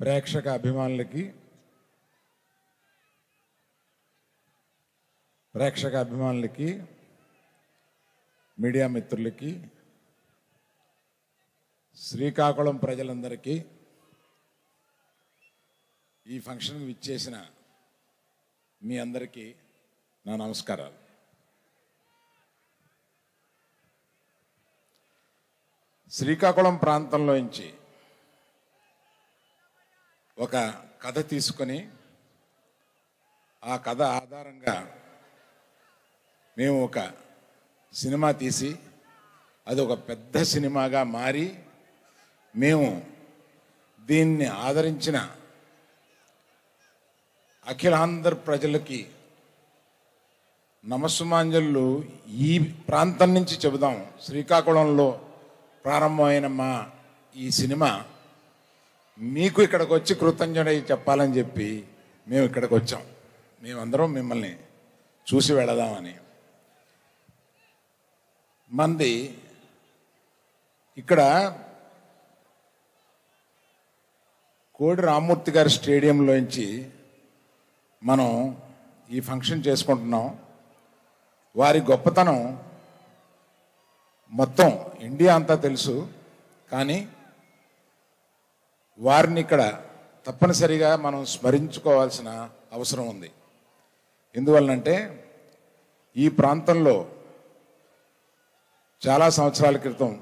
ప్రేక్షక అభిమానులకి మీడియా మిత్రులకి శ్రీకాకుళం ప్రజలందరికీ ఈ ఫంక్షన్కి విచ్చేసిన మీ అందరికీ నా నమస్కారాలు. శ్రీకాకుళం ప్రాంతంలోంచి ఒక కథ తీసుకొని ఆ కథ ఆధారంగా మేము ఒక సినిమా తీసి అది ఒక పెద్ద సినిమాగా మారి మేము దీన్ని ఆదరించిన అఖిలాంధ్ర ప్రజలకి నమస్సుమాంజలు ఈ ప్రాంతం నుంచి చెబుదాం. శ్రీకాకుళంలో ప్రారంభమైన మా ఈ సినిమా మీకు ఇక్కడికి వచ్చి కృతజ్ఞత చెప్పాలని చెప్పి మేము ఇక్కడికి వచ్చాం. మేమందరం మిమ్మల్ని చూసి వెళదామని. మంది ఇక్కడ కోడి రామ్మూర్తి గారి స్టేడియంలోంచి మనం ఈ ఫంక్షన్ చేసుకుంటున్నాం. వారి గొప్పతనం మొత్తం ఇండియా అంతా తెలుసు, కానీ వారిని ఇక్కడ తప్పనిసరిగా మనం స్మరించుకోవాల్సిన అవసరం ఉంది. ఎందువలనంటే ఈ ప్రాంతంలో చాలా సంవత్సరాల క్రితం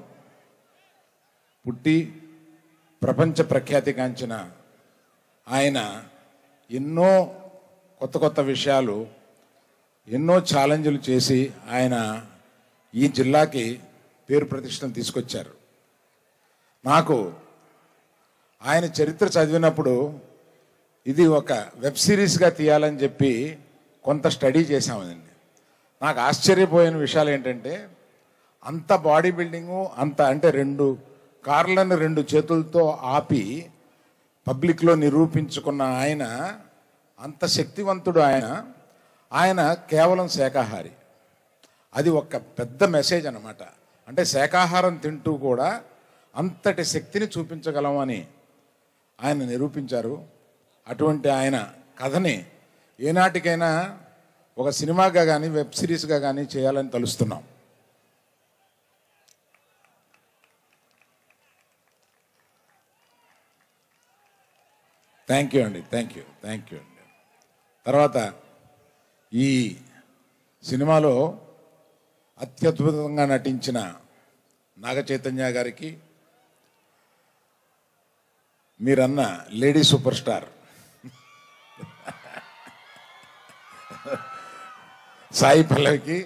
పుట్టి ప్రపంచ ప్రఖ్యాతిగాంచిన ఆయన ఎన్నో కొత్త కొత్త విషయాలు, ఎన్నో ఛాలెంజ్లు చేసి ఆయన ఈ జిల్లాకి పేరు ప్రతిష్టను తీసుకొచ్చారు. నాకు ఆయన చరిత్ర చదివినప్పుడు ఇది ఒక వెబ్ సిరీస్గా తీయాలని చెప్పి కొంత స్టడీ చేశామండి. నాకు ఆశ్చర్యపోయిన విషయాలు ఏంటంటే అంత బాడీ బిల్డింగు, అంత అంటే 2 కార్లను 2 చేతులతో ఆపి పబ్లిక్లో నిరూపించుకున్న ఆయన, అంత శక్తివంతుడు ఆయన కేవలం శాకాహారి. అది ఒక పెద్ద మెసేజ్ అన్నమాట. అంటే శాకాహారం తింటూ కూడా అంతటి శక్తిని చూపించగలం అని ఆయన నిరూపించారు. అటువంటి ఆయన కథని ఏనాటికైనా ఒక సినిమాగా కానీ వెబ్ సిరీస్గా కానీ చేయాలని తలుస్తున్నాం. థ్యాంక్ యూ అండి. తర్వాత ఈ సినిమాలో అత్యద్భుతంగా నటించిన నాగ చైతన్య గారికి, మీరన్న లేడీ సూపర్ స్టార్ సాయి పల్లవికి,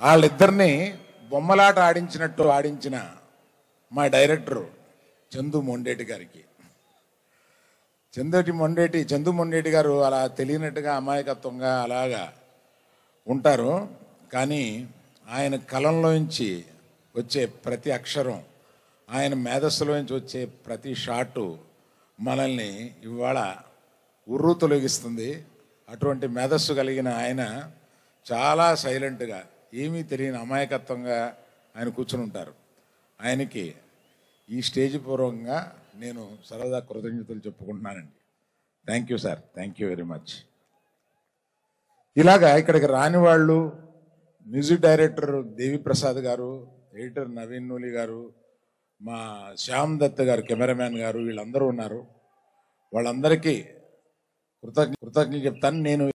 వాళ్ళిద్దరినీ బొమ్మలాట ఆడించినట్టు ఆడించిన మా డైరెక్టర్ చందు మొండేటి గారికి. చందు మొండేటి గారు అలా తెలియనట్టుగా అమాయకత్వంగా అలాగా ఉంటారు, కానీ ఆయన కలంలోంచి వచ్చే ప్రతి అక్షరం, ఆయన మేధస్సులోంచి వచ్చే ప్రతి షాటు మనల్ని ఇవాళ ఉర్రు తొలగిస్తుంది. అటువంటి మేధస్సు కలిగిన ఆయన చాలా సైలెంట్గా, ఏమీ తెలియని అమాయకత్వంగా ఆయన కూర్చుని ఉంటారు. ఆయనకి ఈ స్టేజ్ పూర్వకంగా నేను సరదా కృతజ్ఞతలు చెప్పుకుంటున్నానండి. Thank you sir, thank you very much. ఇలాగా ఇక్కడికి రాని వాళ్ళు మ్యూజిక్ డైరెక్టర్ దేవిప్రసాద్ గారు, ఎడిటర్ నవీన్ నూలి గారు, మా శ్యామ్ దత్ గారు కెమెరామ్యాన్ గారు, వీళ్ళందరూ ఉన్నారు. వాళ్ళందరికీ కృతజ్ఞత చెప్తాను. నేను